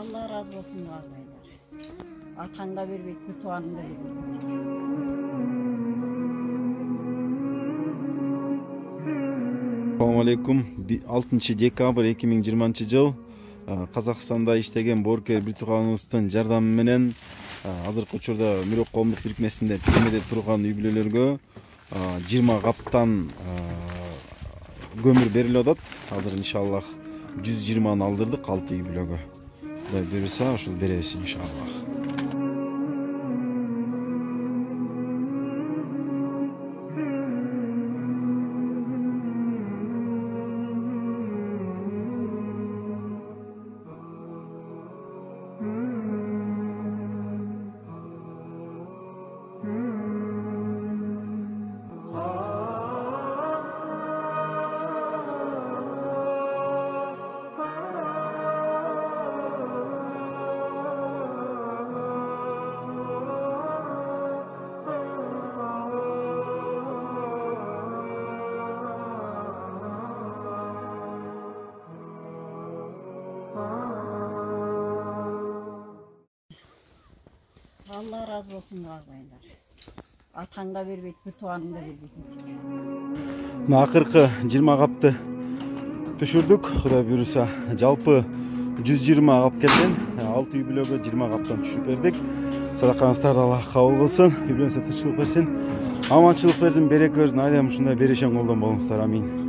Allah razı olsun ağabeyler. Atan da vermeyip, bir tuğanın da vermeyip. Assalamu alaikum. 6 dekabr 2020 жыл Казакстанда иштеген боркер бир тууганыбыздын жардамы менен азыркы учурда Мүрөк коомдук бирикмесинде тизмеде турган үй бүлөлөргө 20 каптан көмүр берилип атат. Азыр иншаллах 120 алдырдык 6 үй бүлөгө. Кудай буйруса ушул беребиз иншаллах. Allah razı olsun ağabeyler. Atan da vermeyip, bir tuğanın da vermeyip. Акыркы 20 капты түшүрдүк. Кудай буйруса жалпы 120 кап келген. 6 үй бүлөгө 20 каптан түшүрүп бердик. Садакаңыздарды Аллах кабыл кылсын, үй бүлөңүзгө тынччылык берсин, аманчылык берсин, береке берсин. Айдайым ушундай берешен колдон болуңуздар. Амин.